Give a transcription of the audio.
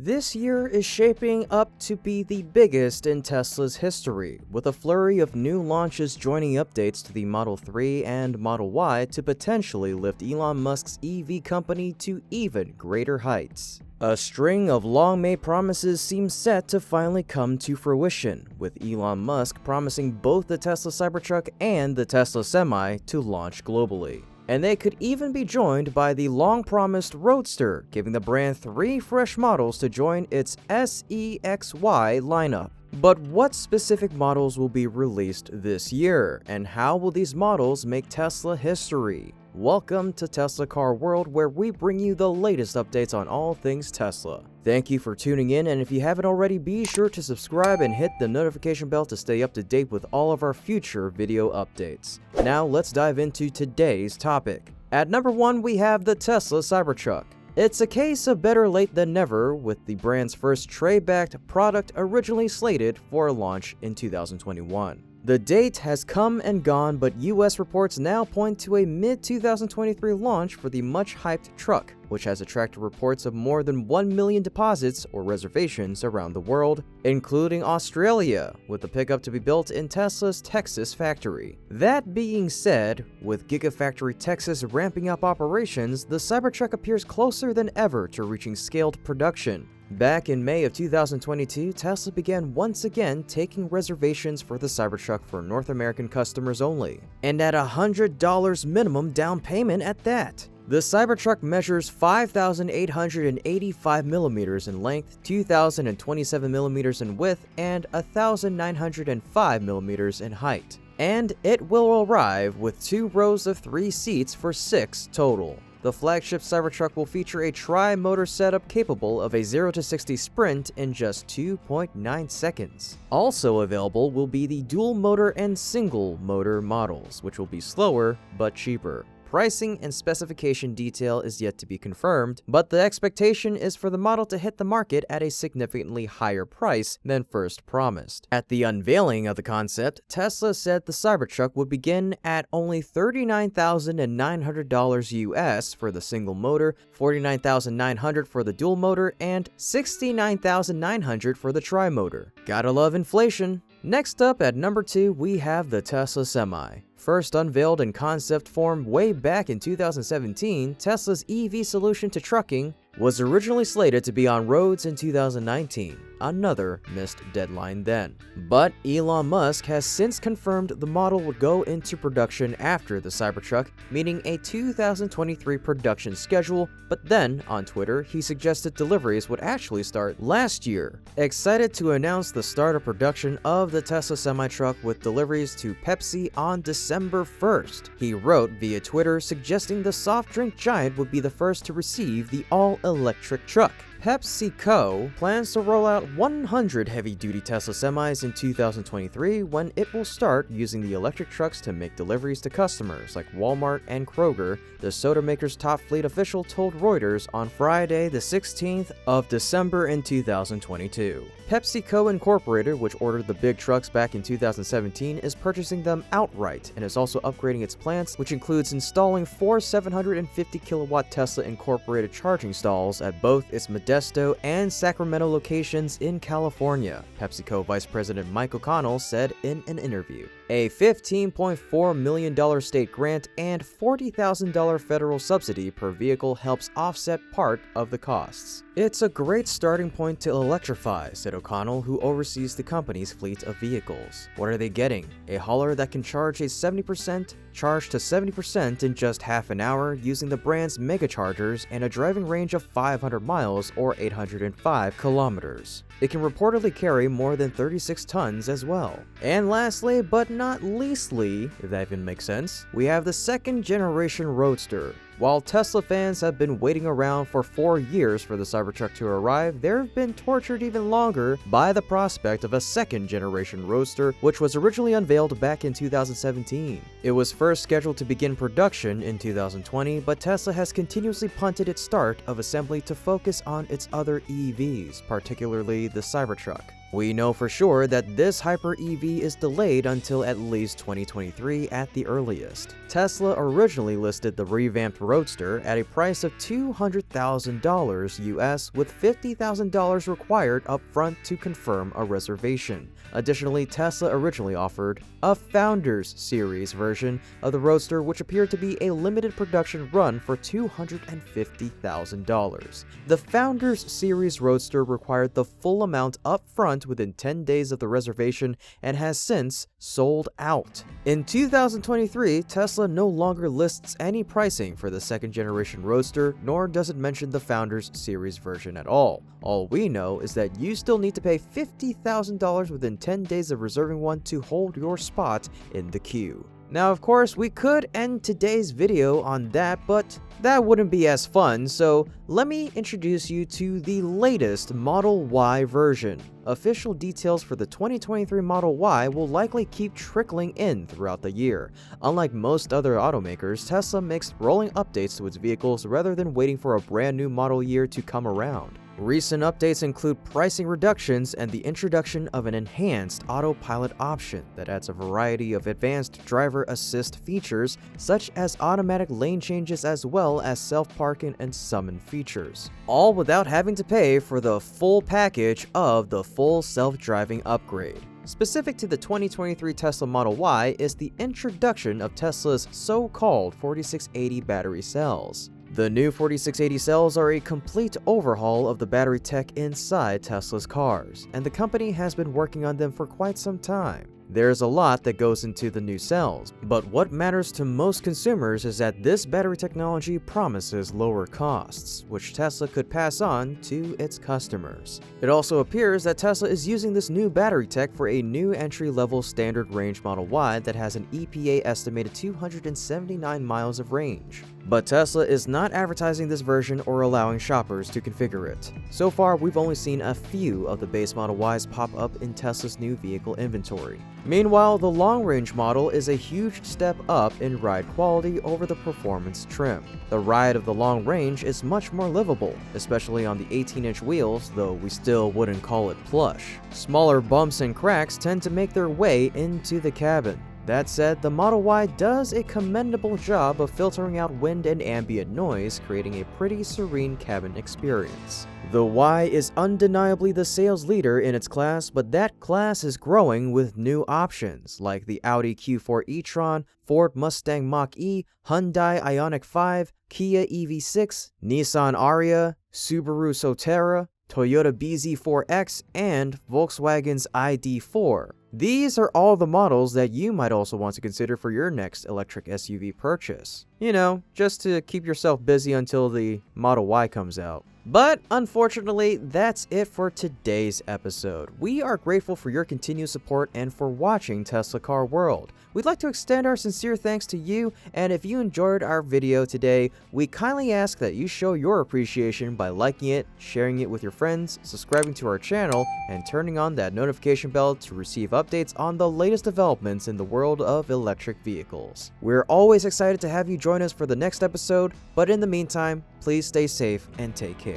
This year is shaping up to be the biggest in Tesla's history, with a flurry of new launches joining updates to the Model 3 and Model Y to potentially lift Elon Musk's EV company to even greater heights. A string of long-made promises seems set to finally come to fruition, with Elon Musk promising both the Tesla Cybertruck and the Tesla Semi to launch globally. And they could even be joined by the long-promised Roadster, giving the brand 3 fresh models to join its S.E.X.Y lineup. But what specific models will be released this year, and how will these models make Tesla history? Welcome to Tesla Car World, where we bring you the latest updates on all things Tesla. Thank you for tuning in, and if you haven't already, be sure to subscribe and hit the notification bell to stay up to date with all of our future video updates. Now let's dive into today's topic. At number 1, we have the Tesla Cybertruck. It's a case of better late than never, with the brand's first tray-backed product originally slated for launch in 2021. The date has come and gone, but US reports now point to a mid-2023 launch for the much-hyped truck, which has attracted reports of more than 1 million deposits or reservations around the world, including Australia, with the pickup to be built in Tesla's Texas factory. That being said, with Gigafactory Texas ramping up operations, the Cybertruck appears closer than ever to reaching scaled production. Back in May of 2022, Tesla began once again taking reservations for the Cybertruck for North American customers only, and at $100 minimum down payment at that. The Cybertruck measures 5,885 millimeters in length, 2,027 millimeters in width, and 1,905 millimeters in height. And it will arrive with 2 rows of 3 seats for 6 total. The flagship Cybertruck will feature a tri-motor setup capable of a 0 to 60 sprint in just 2.9 seconds. Also available will be the dual motor and single motor models, which will be slower but cheaper. Pricing and specification detail is yet to be confirmed, but the expectation is for the model to hit the market at a significantly higher price than first promised. At the unveiling of the concept, Tesla said the Cybertruck would begin at only $39,900 US for the single motor, $49,900 for the dual motor, and $69,900 for the tri-motor. Gotta love inflation. Next up at number 2, we have the Tesla Semi. First unveiled in concept form way back in 2017, Tesla's EV solution to trucking was originally slated to be on roads in 2019, another missed deadline then. But Elon Musk has since confirmed the model would go into production after the Cybertruck, meaning a 2023 production schedule, but then on Twitter he suggested deliveries would actually start last year. Excited to announce the start of production of the Tesla Semi-Truck with deliveries to Pepsi on December 1st. He wrote via Twitter suggesting the soft drink giant would be the first to receive the all-electric truck. PepsiCo plans to roll out 100 heavy-duty Tesla semis in 2023 when it will start using the electric trucks to make deliveries to customers like Walmart and Kroger, the soda maker's top fleet official told Reuters on Friday the 16th of December in 2022. PepsiCo Incorporated, which ordered the big trucks back in 2017, is purchasing them outright and is also upgrading its plants, which includes installing 4 750-kilowatt Tesla Incorporated charging stalls at both its Modesto and Sacramento locations in California, PepsiCo Vice President Mike O'Connell said in an interview. A $15.4 million state grant and $40,000 federal subsidy per vehicle helps offset part of the costs. It's a great starting point to electrify, said O'Connell, who oversees the company's fleet of vehicles. What are they getting? A hauler that can charge to 70% in just half an hour using the brand's mega chargers and a driving range of 500 miles or 805 kilometers. It can reportedly carry more than 36 tons as well. And lastly, but not leastly, if that even makes sense, we have the 2nd generation Roadster. While Tesla fans have been waiting around for 4 years for the Cybertruck to arrive, they've been tortured even longer by the prospect of a 2nd generation Roadster, which was originally unveiled back in 2017. It was first scheduled to begin production in 2020, but Tesla has continuously punted its start of assembly to focus on its other EVs, particularly the Cybertruck. We know for sure that this Hyper EV is delayed until at least 2023 at the earliest. Tesla originally listed the revamped Roadster at a price of $200,000 US, with $50,000 required upfront to confirm a reservation. Additionally, Tesla originally offered a Founders Series version of the Roadster, which appeared to be a limited production run for $250,000. The Founders Series Roadster required the full amount upfront within 10 days of the reservation and has since sold out. In 2023, Tesla no longer lists any pricing for the second-generation Roadster, nor does it mention the Founders Series version at all. All we know is that you still need to pay $50,000 within 10 days of reserving one to hold your spot in the queue. Now, of course, we could end today's video on that, but that wouldn't be as fun, so let me introduce you to the latest Model Y version. Official details for the 2023 Model Y will likely keep trickling in throughout the year. Unlike most other automakers, Tesla makes rolling updates to its vehicles rather than waiting for a brand new model year to come around. Recent updates include pricing reductions and the introduction of an enhanced autopilot option that adds a variety of advanced driver assist features, such as automatic lane changes as well as self-parking and summon features, all without having to pay for the full package of the full self-driving upgrade. Specific to the 2023 Tesla Model Y is the introduction of Tesla's so-called 4680 battery cells. The new 4680 cells are a complete overhaul of the battery tech inside Tesla's cars, and the company has been working on them for quite some time. There's a lot that goes into the new cells, but what matters to most consumers is that this battery technology promises lower costs, which Tesla could pass on to its customers. It also appears that Tesla is using this new battery tech for a new entry-level standard range Model Y that has an EPA estimated 279 miles of range. But Tesla is not advertising this version or allowing shoppers to configure it. So far, we've only seen a few of the base Model Ys pop up in Tesla's new vehicle inventory. Meanwhile, the long-range model is a huge step up in ride quality over the performance trim. The ride of the long range is much more livable, especially on the 18-inch wheels, though we still wouldn't call it plush. Smaller bumps and cracks tend to make their way into the cabin. That said, the Model Y does a commendable job of filtering out wind and ambient noise, creating a pretty serene cabin experience. The Y is undeniably the sales leader in its class, but that class is growing with new options, like the Audi Q4 e-tron, Ford Mustang Mach-E, Hyundai Ioniq 5, Kia EV6, Nissan Ariya, Subaru Sotera, Toyota BZ4X, and Volkswagen's ID4. These are all the models that you might also want to consider for your next electric SUV purchase. You know, just to keep yourself busy until the Model Y comes out. But unfortunately, that's it for today's episode. We are grateful for your continued support and for watching Tesla Car World. We'd like to extend our sincere thanks to you, and if you enjoyed our video today, we kindly ask that you show your appreciation by liking it, sharing it with your friends, subscribing to our channel, and turning on that notification bell to receive updates on the latest developments in the world of electric vehicles. We're always excited to have you join us for the next episode, but in the meantime, please stay safe and take care.